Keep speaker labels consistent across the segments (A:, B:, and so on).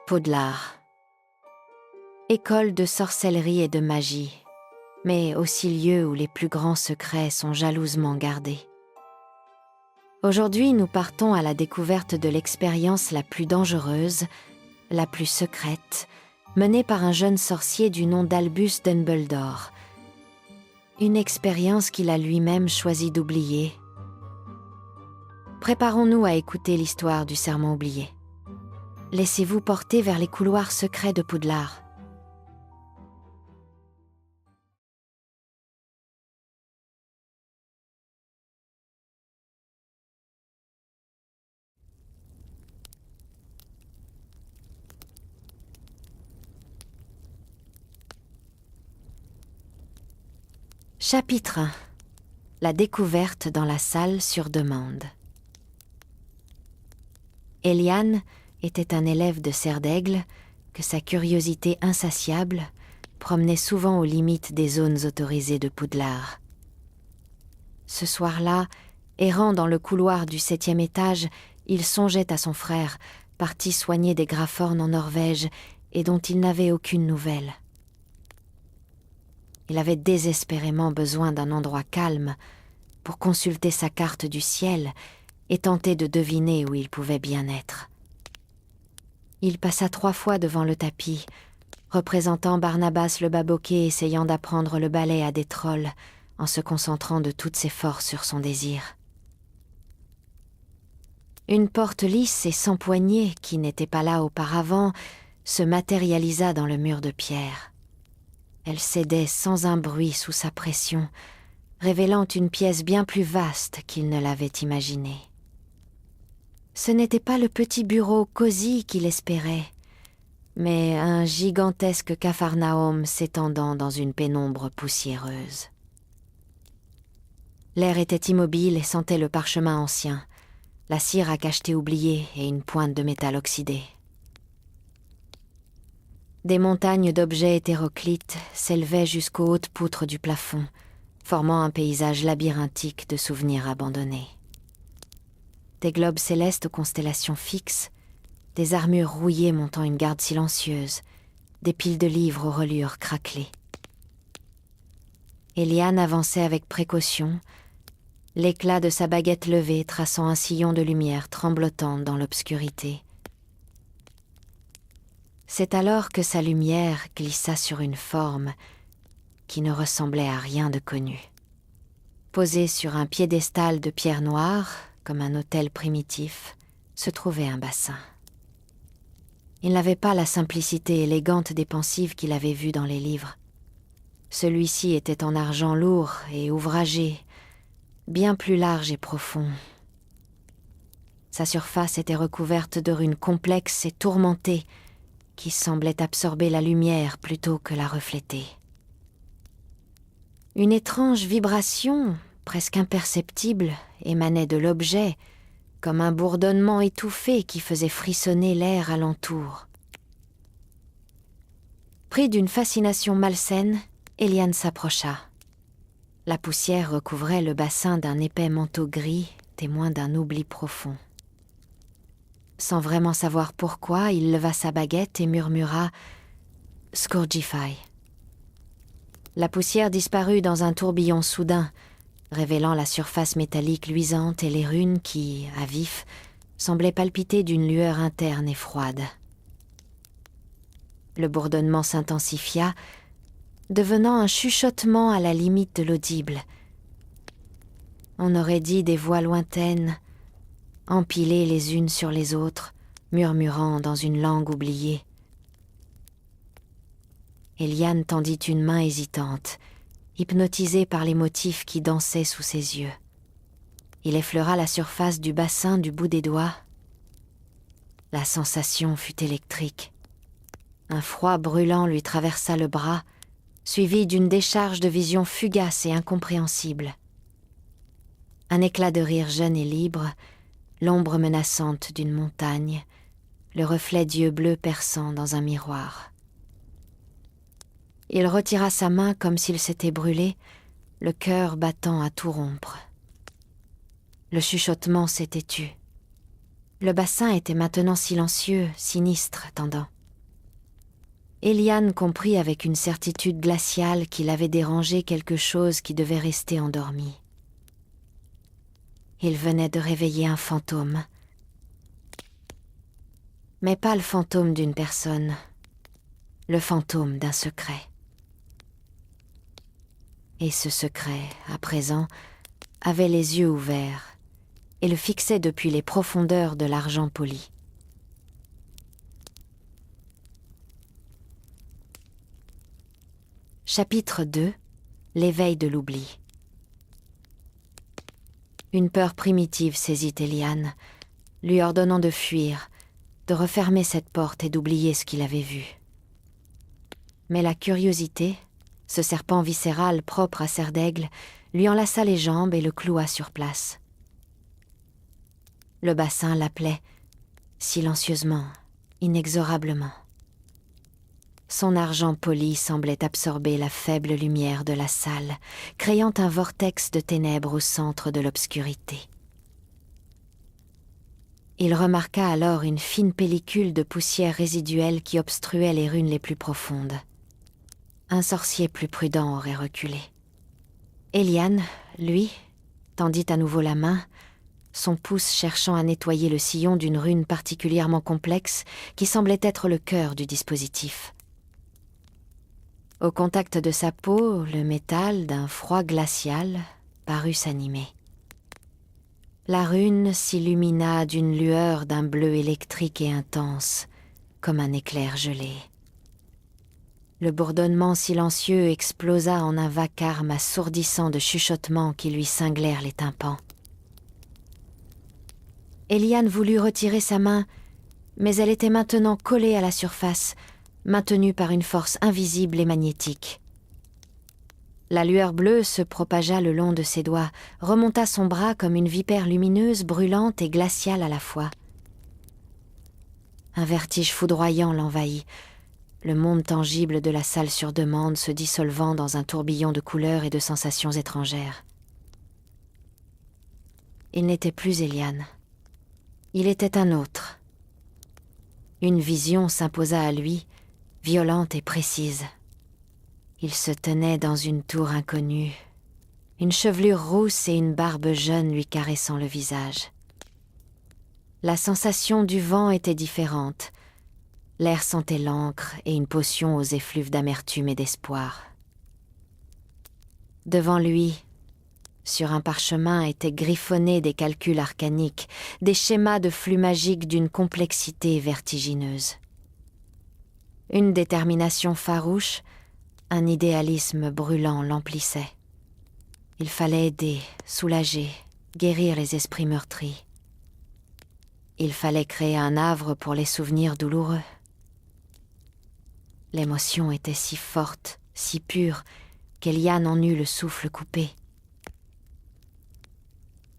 A: Poudlard. École de sorcellerie et de magie, mais aussi lieu où les plus grands secrets sont jalousement gardés. Aujourd'hui, nous partons à la découverte de l'expérience la plus dangereuse, la plus secrète, menée par un jeune sorcier du nom d'Albus Dumbledore. Une expérience qu'il a lui-même choisi d'oublier. Préparons-nous à écouter l'histoire du serment oublié. Laissez-vous porter vers les couloirs secrets de Poudlard. Chapitre 1. La découverte dans la salle sur demande. Eliane était un élève de Serre d'Aigle que sa curiosité insatiable promenait souvent aux limites des zones autorisées de Poudlard. Ce soir-là, errant dans le couloir du 7e étage, il songeait à son frère, parti soigner des graphones en Norvège et dont il n'avait aucune nouvelle. Il avait désespérément besoin d'un endroit calme pour consulter sa carte du ciel et tenter de deviner où il pouvait bien être. Il passa 3 fois devant le tapis, représentant Barnabas le Baboquet essayant d'apprendre le ballet à des trolls en se concentrant de toutes ses forces sur son désir. Une porte lisse et sans poignée, qui n'était pas là auparavant, se matérialisa dans le mur de pierre. Elle cédait sans un bruit sous sa pression, révélant une pièce bien plus vaste qu'il ne l'avait imaginée. Ce n'était pas le petit bureau cosy qu'il espérait, mais un gigantesque capharnaüm s'étendant dans une pénombre poussiéreuse. L'air était immobile et sentait le parchemin ancien, la cire à cacheter oubliée et une pointe de métal oxydé. Des montagnes d'objets hétéroclites s'élevaient jusqu'aux hautes poutres du plafond, formant un paysage labyrinthique de souvenirs abandonnés. Des globes célestes aux constellations fixes, des armures rouillées montant une garde silencieuse, des piles de livres aux reliures craquelées. Eliane avançait avec précaution, l'éclat de sa baguette levée traçant un sillon de lumière tremblotante dans l'obscurité. C'est alors que sa lumière glissa sur une forme qui ne ressemblait à rien de connu. Posée sur un piédestal de pierre noire, comme un autel primitif, se trouvait un bassin. Il n'avait pas la simplicité élégante des pensives qu'il avait vues dans les livres. Celui-ci était en argent lourd et ouvragé, bien plus large et profond. Sa surface était recouverte de runes complexes et tourmentées, qui semblaient absorber la lumière plutôt que la refléter. Une étrange vibration, presque imperceptible, émanait de l'objet, comme un bourdonnement étouffé qui faisait frissonner l'air alentour. Pris d'une fascination malsaine, Eliane s'approcha. La poussière recouvrait le bassin d'un épais manteau gris, témoin d'un oubli profond. Sans vraiment savoir pourquoi, il leva sa baguette et murmura « Scourgify ». La poussière disparut dans un tourbillon soudain, révélant la surface métallique luisante et les runes qui, à vif, semblaient palpiter d'une lueur interne et froide. Le bourdonnement s'intensifia, devenant un chuchotement à la limite de l'audible. On aurait dit des voix lointaines, empilées les unes sur les autres, murmurant dans une langue oubliée. Eliane tendit une main hésitante, hypnotisée par les motifs qui dansaient sous ses yeux. Il effleura la surface du bassin du bout des doigts. La sensation fut électrique. Un froid brûlant lui traversa le bras, suivi d'une décharge de visions fugaces et incompréhensibles. Un éclat de rire jeune et libre, l'ombre menaçante d'une montagne, le reflet d'yeux bleus perçant dans un miroir. Il retira sa main comme s'il s'était brûlé, le cœur battant à tout rompre. Le chuchotement s'était tu. Le bassin était maintenant silencieux, sinistre, tendant. Eliane comprit avec une certitude glaciale qu'il avait dérangé quelque chose qui devait rester endormi. Il venait de réveiller un fantôme. Mais pas le fantôme d'une personne, le fantôme d'un secret. Et ce secret, à présent, avait les yeux ouverts et le fixait depuis les profondeurs de l'argent poli. Chapitre 2. L'éveil de l'oubli. Une peur primitive saisit Eliane, lui ordonnant de fuir, de refermer cette porte et d'oublier ce qu'il avait vu. Mais la curiosité, ce serpent viscéral propre à Serre d'Aigle, lui enlaça les jambes et le cloua sur place. Le bassin l'appelait, silencieusement, inexorablement. Son argent poli semblait absorber la faible lumière de la salle, créant un vortex de ténèbres au centre de l'obscurité. Il remarqua alors une fine pellicule de poussière résiduelle qui obstruait les runes les plus profondes. Un sorcier plus prudent aurait reculé. Eliane, lui, tendit à nouveau la main, son pouce cherchant à nettoyer le sillon d'une rune particulièrement complexe qui semblait être le cœur du dispositif. Au contact de sa peau, le métal, d'un froid glacial, parut s'animer. La rune s'illumina d'une lueur d'un bleu électrique et intense, comme un éclair gelé. Le bourdonnement silencieux explosa en un vacarme assourdissant de chuchotements qui lui cinglèrent les tympans. Eliane voulut retirer sa main, mais elle était maintenant collée à la surface, maintenue par une force invisible et magnétique. La lueur bleue se propagea le long de ses doigts, remonta son bras comme une vipère lumineuse, brûlante et glaciale à la fois. Un vertige foudroyant l'envahit, le monde tangible de la salle sur demande se dissolvant dans un tourbillon de couleurs et de sensations étrangères. Il n'était plus Eliane. Il était un autre. Une vision s'imposa à lui, violente et précise. Il se tenait dans une tour inconnue, une chevelure rousse et une barbe jeune lui caressant le visage. La sensation du vent était différente. L'air sentait l'encre et une potion aux effluves d'amertume et d'espoir. Devant lui, sur un parchemin étaient griffonnés des calculs arcaniques, des schémas de flux magiques d'une complexité vertigineuse. Une détermination farouche, un idéalisme brûlant l'emplissait. Il fallait aider, soulager, guérir les esprits meurtris. Il fallait créer un havre pour les souvenirs douloureux. L'émotion était si forte, si pure, qu'Eliane en eut le souffle coupé.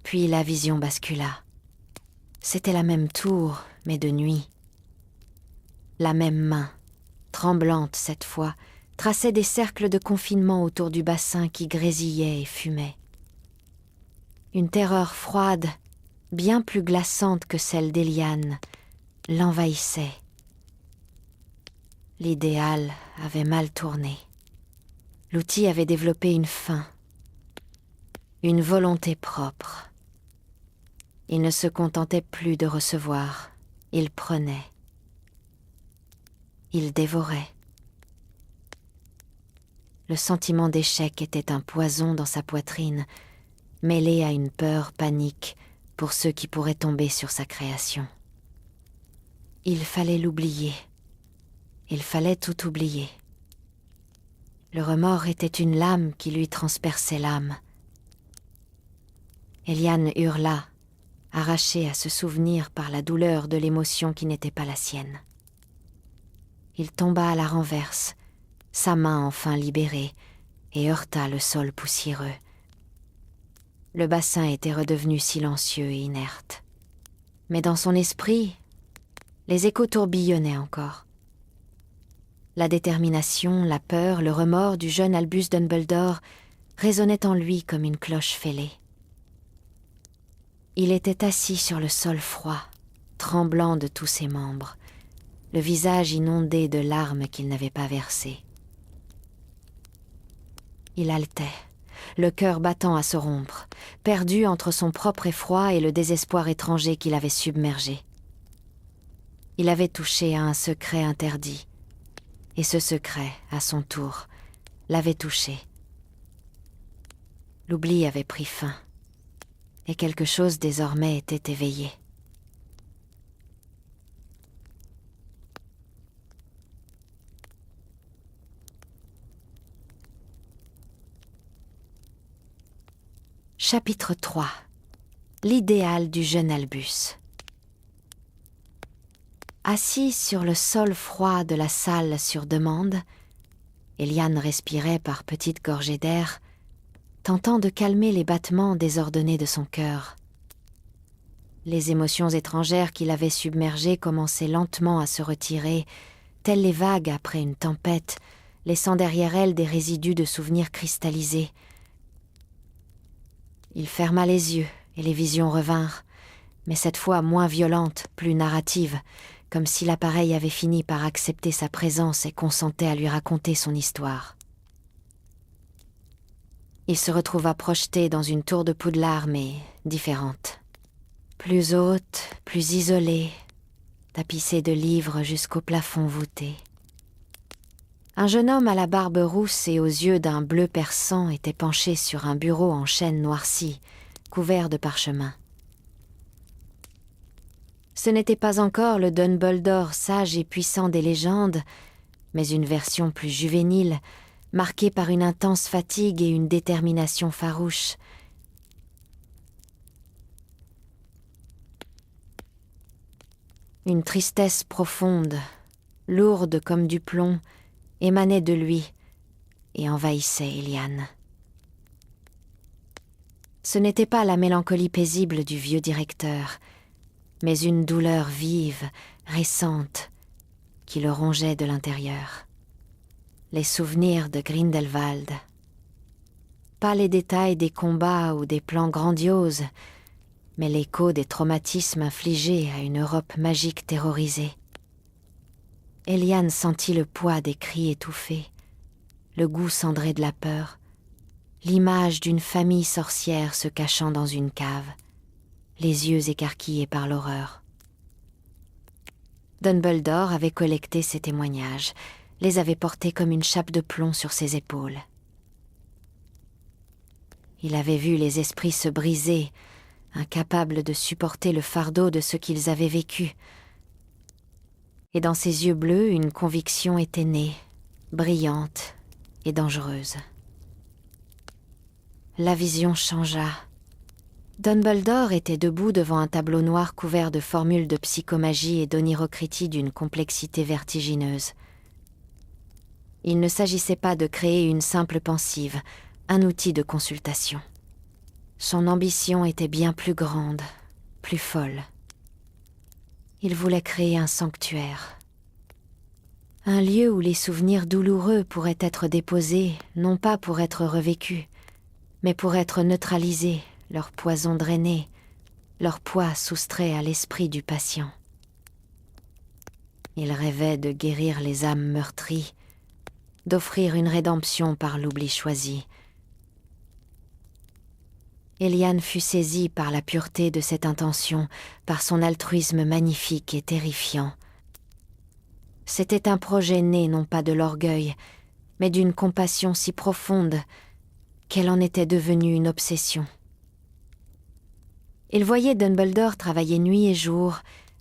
A: Puis la vision bascula. C'était la même tour, mais de nuit. La même main, tremblante cette fois, traçait des cercles de confinement autour du bassin qui grésillait et fumait. Une terreur froide, bien plus glaçante que celle d'Eliane, l'envahissait. L'idéal avait mal tourné. L'outil avait développé une faim, une volonté propre. Il ne se contentait plus de recevoir, il prenait. Il dévorait. Le sentiment d'échec était un poison dans sa poitrine, mêlé à une peur panique pour ceux qui pourraient tomber sur sa création. Il fallait l'oublier. Il fallait tout oublier. Le remords était une lame qui lui transperçait l'âme. Eliane hurla, arrachée à se souvenir par la douleur de l'émotion qui n'était pas la sienne. Il tomba à la renverse, sa main enfin libérée, et heurta le sol poussiéreux. Le bassin était redevenu silencieux et inerte. Mais dans son esprit, les échos tourbillonnaient encore. La détermination, la peur, le remords du jeune Albus Dumbledore résonnaient en lui comme une cloche fêlée. Il était assis sur le sol froid, tremblant de tous ses membres, le visage inondé de larmes qu'il n'avait pas versées. Il haletait, le cœur battant à se rompre, perdu entre son propre effroi et le désespoir étranger qui l'avait submergé. Il avait touché à un secret interdit, et ce secret, à son tour, l'avait touché. L'oubli avait pris fin, et quelque chose désormais était éveillé. Chapitre 3. L'idéal du jeune Albus. Assis sur le sol froid de la salle sur demande, Eliane respirait par petites gorgées d'air, tentant de calmer les battements désordonnés de son cœur. Les émotions étrangères qui l'avaient submergée commençaient lentement à se retirer, telles les vagues après une tempête, laissant derrière elles des résidus de souvenirs cristallisés. Il ferma les yeux et les visions revinrent, mais cette fois moins violentes, plus narratives, comme si l'appareil avait fini par accepter sa présence et consentait à lui raconter son histoire. Il se retrouva projeté dans une tour de Poudlard, mais différente. Plus haute, plus isolée, tapissée de livres jusqu'au plafond voûté. Un jeune homme à la barbe rousse et aux yeux d'un bleu perçant était penché sur un bureau en chêne noirci, couvert de parchemins. Ce n'était pas encore le Dumbledore sage et puissant des légendes, mais une version plus juvénile, marquée par une intense fatigue et une détermination farouche. Une tristesse profonde, lourde comme du plomb, émanait de lui et envahissait Eliane. Ce n'était pas la mélancolie paisible du vieux directeur, mais une douleur vive, récente, qui le rongeait de l'intérieur. Les souvenirs de Grindelwald. Pas les détails des combats ou des plans grandioses, mais l'écho des traumatismes infligés à une Europe magique terrorisée. Eliane sentit le poids des cris étouffés, le goût cendré de la peur, l'image d'une famille sorcière se cachant dans une cave, les yeux écarquillés par l'horreur. Dumbledore avait collecté ces témoignages, les avait portés comme une chape de plomb sur ses épaules. Il avait vu les esprits se briser, incapables de supporter le fardeau de ce qu'ils avaient vécu. Et dans ses yeux bleus, une conviction était née, brillante et dangereuse. La vision changea. Dumbledore était debout devant un tableau noir couvert de formules de psychomagie et d'onirocritie d'une complexité vertigineuse. Il ne s'agissait pas de créer une simple pensive, un outil de consultation. Son ambition était bien plus grande, plus folle. Il voulait créer un sanctuaire. Un lieu où les souvenirs douloureux pourraient être déposés, non pas pour être revécus, mais pour être neutralisés, leur poison drainé, leur poids soustrait à l'esprit du patient. Il rêvait de guérir les âmes meurtries, d'offrir une rédemption par l'oubli choisi. Eliane fut saisie par la pureté de cette intention, par son altruisme magnifique et terrifiant. C'était un projet né non pas de l'orgueil, mais d'une compassion si profonde qu'elle en était devenue une obsession. Il voyait Dumbledore travailler nuit et jour,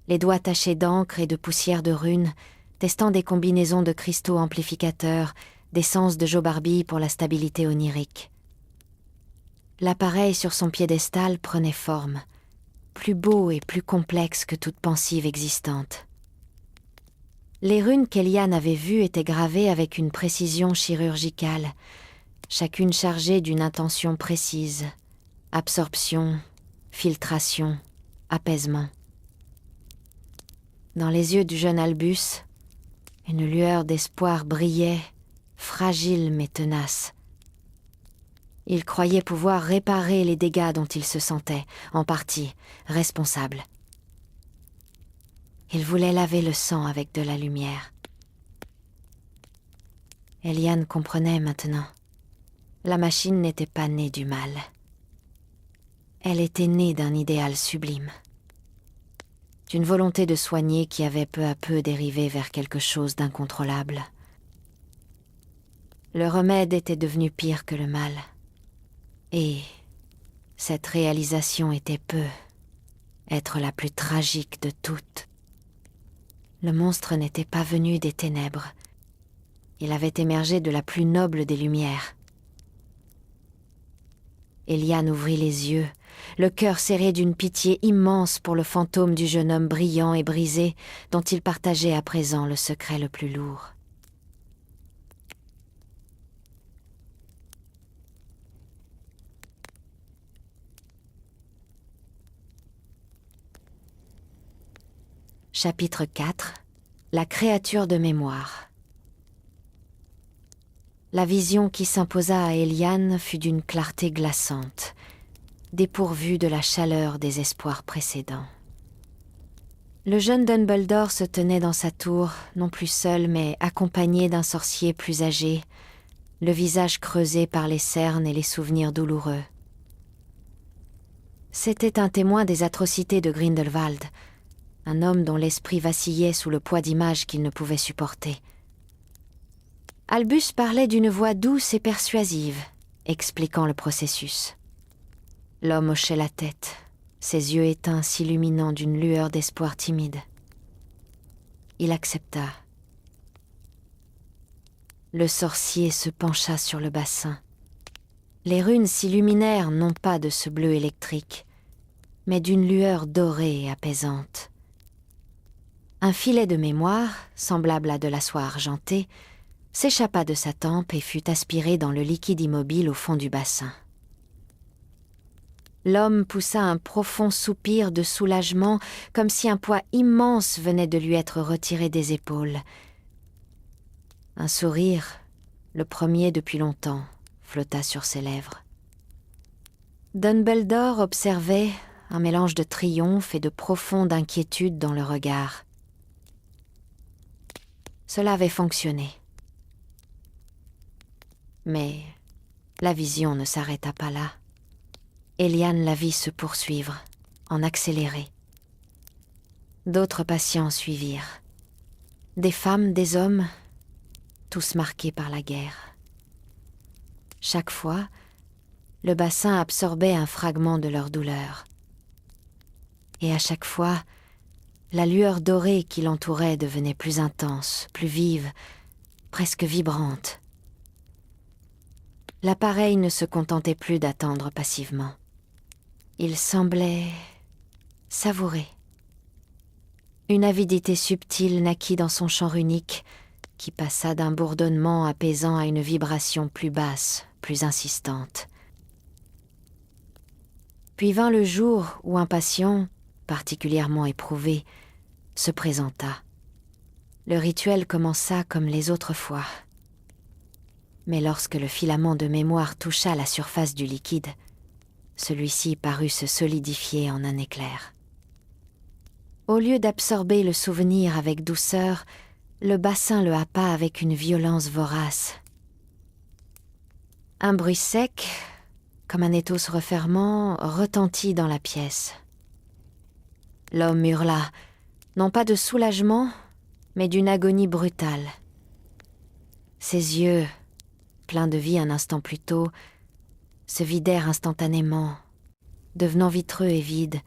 A: les doigts tachés d'encre et de poussière de runes, testant des combinaisons de cristaux amplificateurs, d'essence de Jobarbille pour la stabilité onirique. L'appareil sur son piédestal prenait forme, plus beau et plus complexe que toute pensive existante. Les runes qu'Eliane avait vues étaient gravées avec une précision chirurgicale, chacune chargée d'une intention précise, absorption, filtration, apaisement. Dans les yeux du jeune Albus, une lueur d'espoir brillait, fragile mais tenace. Il croyait pouvoir réparer les dégâts dont il se sentait, en partie, responsable. Il voulait laver le sang avec de la lumière. Eliane comprenait maintenant. La machine n'était pas née du mal. Elle était née d'un idéal sublime. D'une volonté de soigner qui avait peu à peu dérivé vers quelque chose d'incontrôlable. Le remède était devenu pire que le mal. Et cette réalisation était peu être la plus tragique de toutes. Le monstre n'était pas venu des ténèbres. Il avait émergé de la plus noble des lumières. Eliane ouvrit les yeux, le cœur serré d'une pitié immense pour le fantôme du jeune homme brillant et brisé, dont il partageait à présent le secret le plus lourd. Chapitre 4 « La créature de mémoire ». La vision qui s'imposa à Eliane fut d'une clarté glaçante, dépourvue de la chaleur des espoirs précédents. Le jeune Dumbledore se tenait dans sa tour, non plus seul, mais accompagné d'un sorcier plus âgé, le visage creusé par les cernes et les souvenirs douloureux. C'était un témoin des atrocités de Grindelwald, un homme dont l'esprit vacillait sous le poids d'images qu'il ne pouvait supporter. Albus parlait d'une voix douce et persuasive, expliquant le processus. L'homme hochait la tête, ses yeux éteints s'illuminant d'une lueur d'espoir timide. Il accepta. Le sorcier se pencha sur le bassin. Les runes s'illuminèrent non pas de ce bleu électrique, mais d'une lueur dorée et apaisante. Un filet de mémoire, semblable à de la soie argentée, s'échappa de sa tempe et fut aspiré dans le liquide immobile au fond du bassin. L'homme poussa un profond soupir de soulagement, comme si un poids immense venait de lui être retiré des épaules. Un sourire, le premier depuis longtemps, flotta sur ses lèvres. Dumbledore observait un mélange de triomphe et de profonde inquiétude dans le regard. Cela avait fonctionné. Mais la vision ne s'arrêta pas là. Eliane la vit se poursuivre, en accéléré. D'autres patients suivirent. Des femmes, des hommes, tous marqués par la guerre. Chaque fois, le bassin absorbait un fragment de leur douleur. Et à chaque fois, la lueur dorée qui l'entourait devenait plus intense, plus vive, presque vibrante. L'appareil ne se contentait plus d'attendre passivement. Il semblait savourer. Une avidité subtile naquit dans son chant runique, qui passa d'un bourdonnement apaisant à une vibration plus basse, plus insistante. Puis vint le jour où un patient, particulièrement éprouvé, se présenta. Le rituel commença comme les autres fois. Mais lorsque le filament de mémoire toucha la surface du liquide, celui-ci parut se solidifier en un éclair. Au lieu d'absorber le souvenir avec douceur, le bassin le happa avec une violence vorace. Un bruit sec, comme un étau se refermant, retentit dans la pièce. L'homme hurla, non pas de soulagement, mais d'une agonie brutale. Ses yeux, pleins de vie un instant plus tôt, se vidèrent instantanément, devenant vitreux et vides.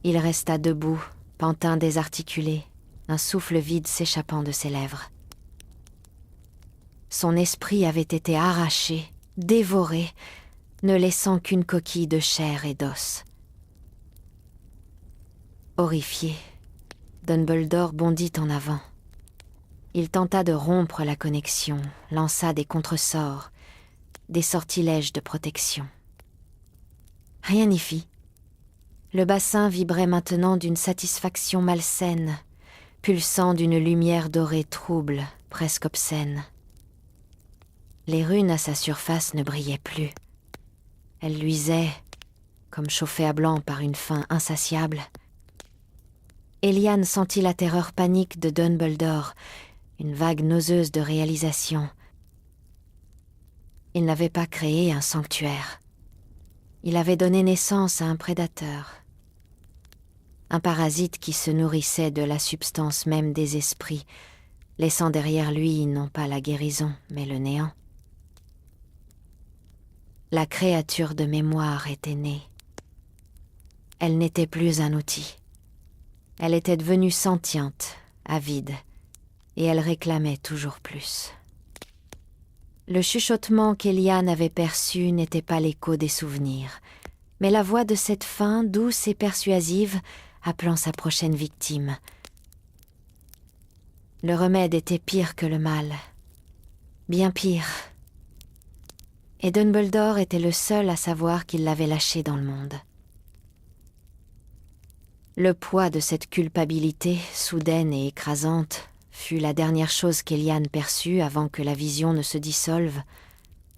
A: Il resta debout, pantin désarticulé, un souffle vide s'échappant de ses lèvres. Son esprit avait été arraché, dévoré, ne laissant qu'une coquille de chair et d'os. Horrifié, Dumbledore bondit en avant. Il tenta de rompre la connexion, lança des contresorts, des sortilèges de protection. Rien n'y fit. Le bassin vibrait maintenant d'une satisfaction malsaine, pulsant d'une lumière dorée trouble, presque obscène. Les runes à sa surface ne brillaient plus. Elles luisaient, comme chauffées à blanc par une faim insatiable. Eliane sentit la terreur panique de Dumbledore, une vague nauseuse de réalisation. Il n'avait pas créé un sanctuaire. Il avait donné naissance à un prédateur. Un parasite qui se nourrissait de la substance même des esprits, laissant derrière lui non pas la guérison, mais le néant. La créature de mémoire était née. Elle n'était plus un outil. Elle était devenue sentiente, avide, et elle réclamait toujours plus. Le chuchotement qu'Eliane avait perçu n'était pas l'écho des souvenirs, mais la voix de cette faim douce et persuasive appelant sa prochaine victime. Le remède était pire que le mal, bien pire. Et Dumbledore était le seul à savoir qu'il l'avait lâché dans le monde. Le poids de cette culpabilité, soudaine et écrasante, fut la dernière chose qu'Eliane perçut avant que la vision ne se dissolve,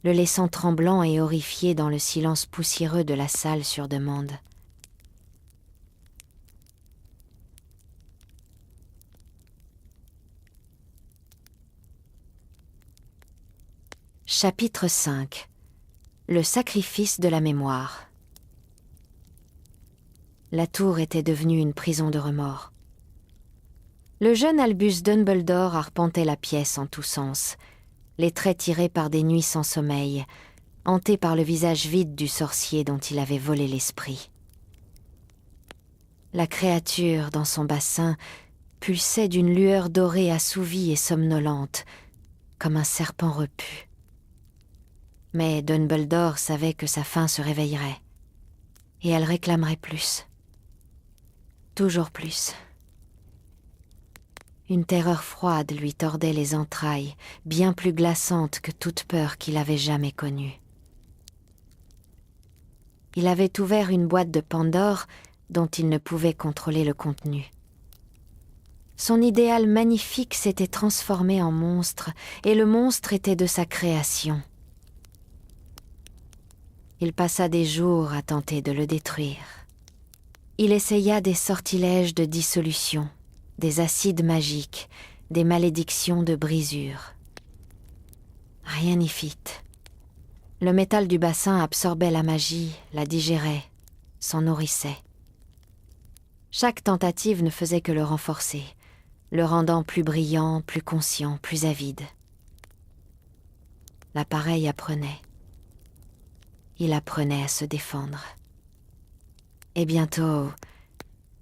A: le laissant tremblant et horrifié dans le silence poussiéreux de la salle sur demande. Chapitre 5. Le sacrifice de la mémoire. La tour était devenue une prison de remords. Le jeune Albus Dumbledore arpentait la pièce en tous sens, les traits tirés par des nuits sans sommeil, hanté par le visage vide du sorcier dont il avait volé l'esprit. La créature, dans son bassin, pulsait d'une lueur dorée assouvie et somnolente, comme un serpent repu. Mais Dumbledore savait que sa faim se réveillerait, et elle réclamerait plus. Toujours plus. Une terreur froide lui tordait les entrailles, bien plus glaçante que toute peur qu'il avait jamais connue. Il avait ouvert une boîte de Pandore dont il ne pouvait contrôler le contenu. Son idéal magnifique s'était transformé en monstre, et le monstre était de sa création. Il passa des jours à tenter de le détruire. Il essaya des sortilèges de dissolution, des acides magiques, des malédictions de brisure. Rien n'y fit. Le métal du bassin absorbait la magie, la digérait, s'en nourrissait. Chaque tentative ne faisait que le renforcer, le rendant plus brillant, plus conscient, plus avide. L'appareil apprenait. Il apprenait à se défendre. Et bientôt,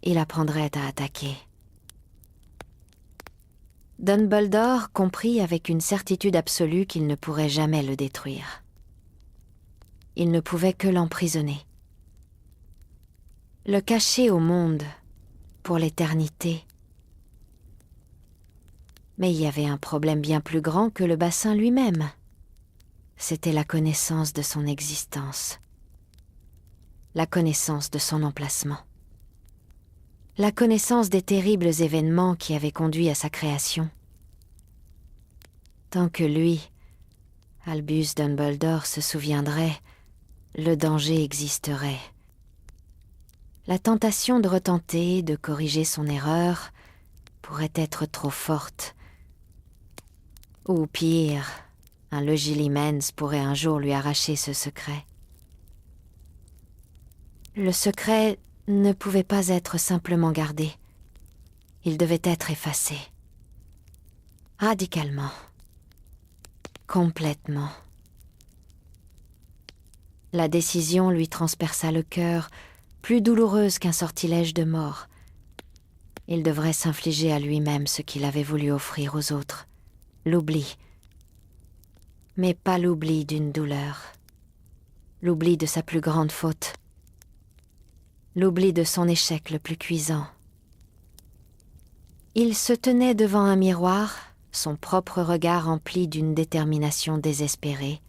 A: il apprendrait à attaquer. Dumbledore comprit avec une certitude absolue qu'il ne pourrait jamais le détruire. Il ne pouvait que l'emprisonner. Le cacher au monde, pour l'éternité. Mais il y avait un problème bien plus grand que le bassin lui-même. C'était la connaissance de son existence. La connaissance de son emplacement. La connaissance des terribles événements qui avaient conduit à sa création. Tant que lui, Albus Dumbledore, se souviendrait, le danger existerait. La tentation de retenter, de corriger son erreur, pourrait être trop forte. Ou pire, un Legilimens pourrait un jour lui arracher ce secret. Le secret ne pouvait pas être simplement gardé. Il devait être effacé. Radicalement. Complètement. La décision lui transperça le cœur, plus douloureuse qu'un sortilège de mort. Il devrait s'infliger à lui-même ce qu'il avait voulu offrir aux autres. L'oubli. Mais pas l'oubli d'une douleur. L'oubli de sa plus grande faute. L'oubli de son échec le plus cuisant. Il se tenait devant un miroir, son propre regard empli d'une détermination désespérée.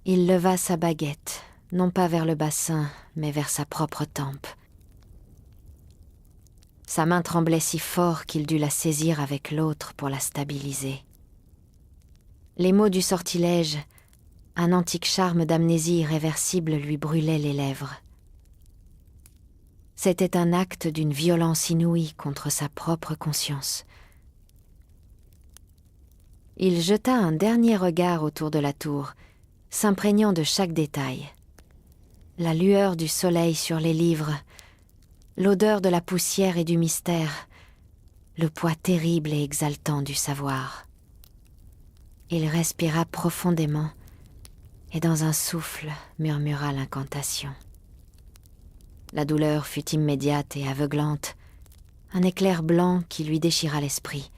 A: Il leva sa baguette, non pas vers le bassin, mais vers sa propre tempe. Sa main tremblait si fort qu'il dut la saisir avec l'autre pour la stabiliser. Les mots du sortilège, un antique charme d'amnésie irréversible lui brûlaient les lèvres. C'était un acte d'une violence inouïe contre sa propre conscience. Il jeta un dernier regard autour de la tour, s'imprégnant de chaque détail. La lueur du soleil sur les livres, l'odeur de la poussière et du mystère, le poids terrible et exaltant du savoir. Il respira profondément et dans un souffle murmura l'incantation. La douleur fut immédiate et aveuglante, un éclair blanc qui lui déchira l'esprit.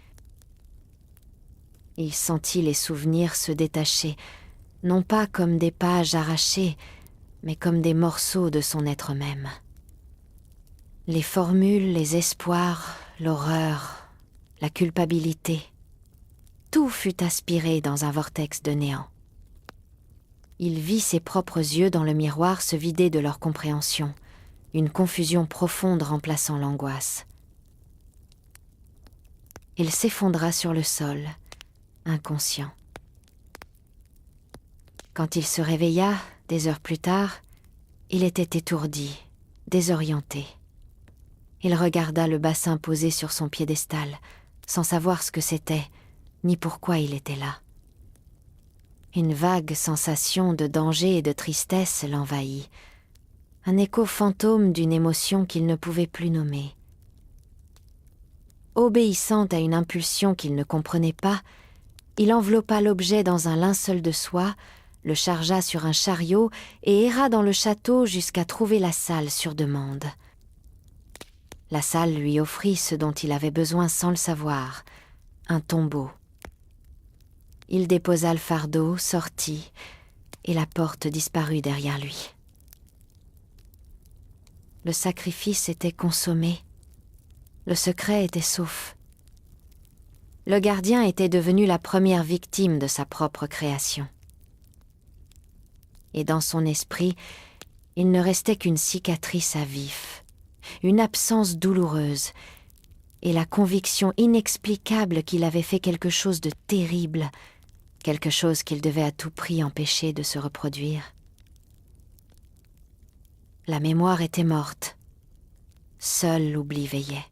A: Il sentit les souvenirs se détacher, non pas comme des pages arrachées, mais comme des morceaux de son être même. Les formules, les espoirs, l'horreur, la culpabilité, tout fut aspiré dans un vortex de néant. Il vit ses propres yeux dans le miroir se vider de leur compréhension, une confusion profonde remplaçant l'angoisse. Il s'effondra sur le sol, inconscient. Quand il se réveilla, des heures plus tard, il était étourdi, désorienté. Il regarda le bassin posé sur son piédestal, sans savoir ce que c'était, ni pourquoi il était là. Une vague sensation de danger et de tristesse l'envahit, un écho fantôme d'une émotion qu'il ne pouvait plus nommer. Obéissant à une impulsion qu'il ne comprenait pas, il enveloppa l'objet dans un linceul de soie, le chargea sur un chariot et erra dans le château jusqu'à trouver la salle sur demande. La salle lui offrit ce dont il avait besoin sans le savoir, un tombeau. Il déposa le fardeau, sortit, et la porte disparut derrière lui. Le sacrifice était consommé. Le secret était sauf. Le gardien était devenu la première victime de sa propre création. Et dans son esprit, il ne restait qu'une cicatrice à vif, une absence douloureuse, et la conviction inexplicable qu'il avait fait quelque chose de terrible, quelque chose qu'il devait à tout prix empêcher de se reproduire. La mémoire était morte. Seul l'oubli veillait.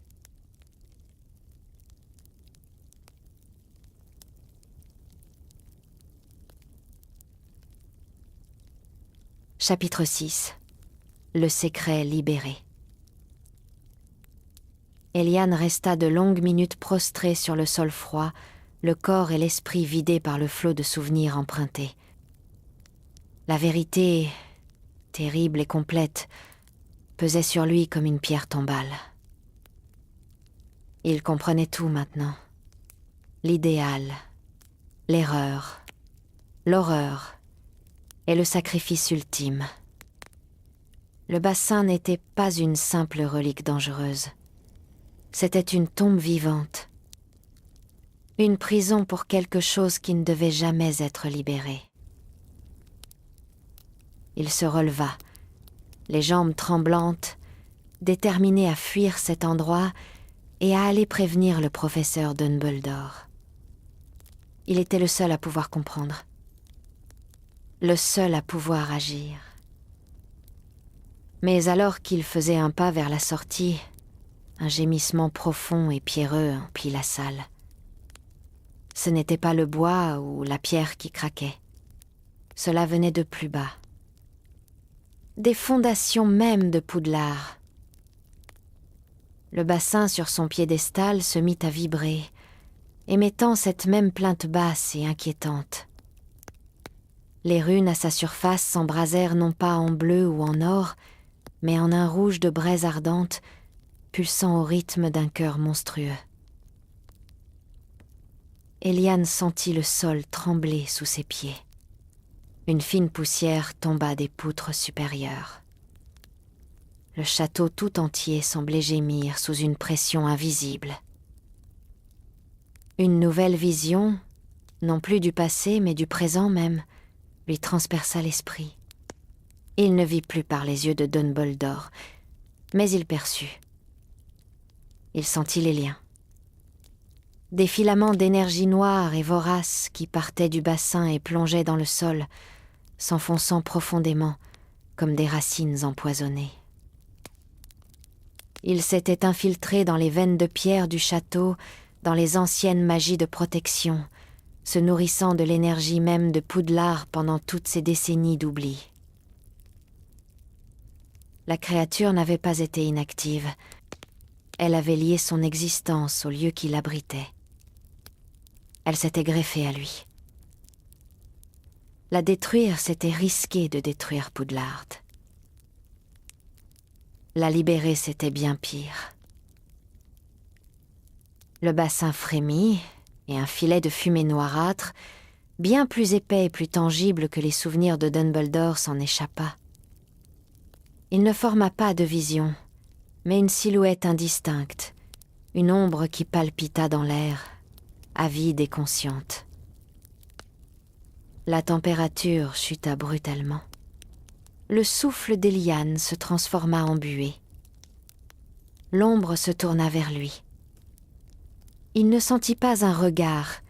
A: Chapitre 6. Le secret libéré. Eliane resta de longues minutes prostrée sur le sol froid, le corps et l'esprit vidés par le flot de souvenirs empruntés. La vérité, terrible et complète, pesait sur lui comme une pierre tombale. Il comprenait tout maintenant. L'idéal, l'erreur, l'horreur et le sacrifice ultime. Le bassin n'était pas une simple relique dangereuse. C'était une tombe vivante. Une prison pour quelque chose qui ne devait jamais être libéré. Il se releva, les jambes tremblantes, déterminé à fuir cet endroit et à aller prévenir le professeur Dumbledore. Il était le seul à pouvoir comprendre. Le seul à pouvoir agir. Mais alors qu'il faisait un pas vers la sortie, un gémissement profond et pierreux emplit la salle. Ce n'était pas le bois ou la pierre qui craquait. Cela venait de plus bas. Des fondations même de Poudlard. Le bassin sur son piédestal se mit à vibrer, émettant cette même plainte basse et inquiétante. Les runes à sa surface s'embrasèrent non pas en bleu ou en or, mais en un rouge de braise ardente, pulsant au rythme d'un cœur monstrueux. Eliane sentit le sol trembler sous ses pieds. Une fine poussière tomba des poutres supérieures. Le château tout entier semblait gémir sous une pression invisible. Une nouvelle vision, non plus du passé mais du présent même, lui transperça l'esprit. Il ne vit plus par les yeux de Dumbledore, mais il perçut. Il sentit les liens. Des filaments d'énergie noire et vorace qui partaient du bassin et plongeaient dans le sol, s'enfonçant profondément comme des racines empoisonnées. Il s'était infiltré dans les veines de pierre du château, dans les anciennes magies de protection, se nourrissant de l'énergie même de Poudlard pendant toutes ces décennies d'oubli. La créature n'avait pas été inactive. Elle avait lié son existence au lieu qui l'abritait. Elle s'était greffée à lui. La détruire, c'était risquer de détruire Poudlard. La libérer, c'était bien pire. Le bassin frémit, et un filet de fumée noirâtre, bien plus épais et plus tangible que les souvenirs de Dumbledore, s'en échappa. Il ne forma pas de vision, mais une silhouette indistincte, une ombre qui palpita dans l'air, avide et consciente. La température chuta brutalement. Le souffle des lianes se transforma en buée. L'ombre se tourna vers lui. Il ne sentit pas un regard,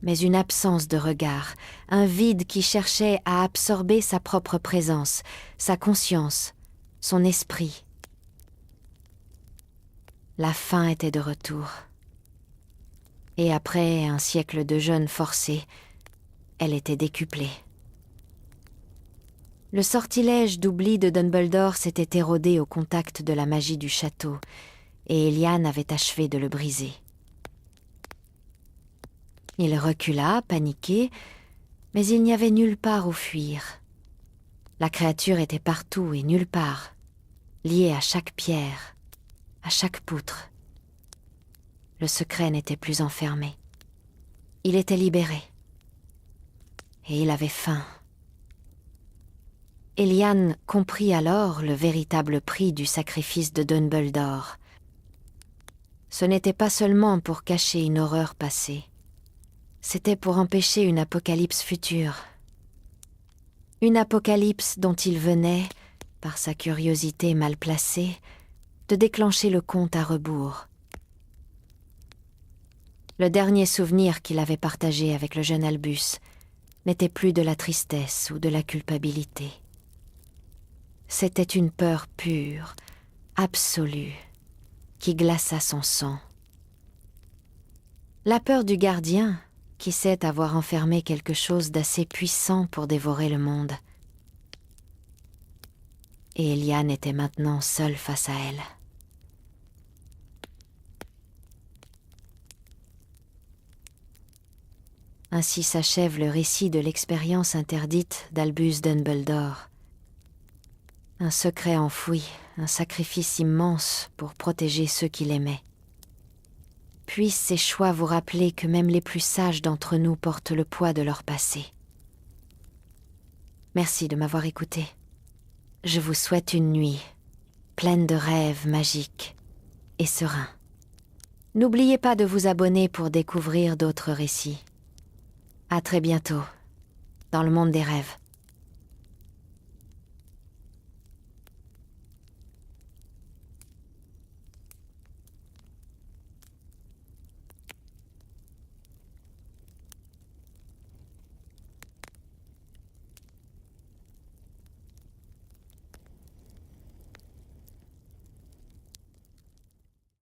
A: mais une absence de regard, un vide qui cherchait à absorber sa propre présence, sa conscience, son esprit. La faim était de retour. Et après un siècle de jeûne forcé, elle était décuplée. Le sortilège d'oubli de Dumbledore s'était érodé au contact de la magie du château, et Eliane avait achevé de le briser. Il recula, paniqué, mais il n'y avait nulle part où fuir. La créature était partout et nulle part, liée à chaque pierre, à chaque poutre. Le secret n'était plus enfermé. Il était libéré. Et il avait faim. Eliane comprit alors le véritable prix du sacrifice de Dumbledore. Ce n'était pas seulement pour cacher une horreur passée. C'était pour empêcher une apocalypse future. Une apocalypse dont il venait, par sa curiosité mal placée, de déclencher le compte à rebours. Le dernier souvenir qu'il avait partagé avec le jeune Albus n'était plus de la tristesse ou de la culpabilité. C'était une peur pure, absolue, qui glaça son sang. La peur du gardien, qui sait avoir enfermé quelque chose d'assez puissant pour dévorer le monde. Et Eliane était maintenant seule face à elle. Ainsi s'achève le récit de l'expérience interdite d'Albus Dumbledore. Un secret enfoui, un sacrifice immense pour protéger ceux qu'il aimait. Puissent ces choix vous rappeler que même les plus sages d'entre nous portent le poids de leur passé. Merci de m'avoir écouté. Je vous souhaite une nuit pleine de rêves magiques et sereins. N'oubliez pas de vous abonner pour découvrir d'autres récits. À très bientôt, dans le monde des rêves.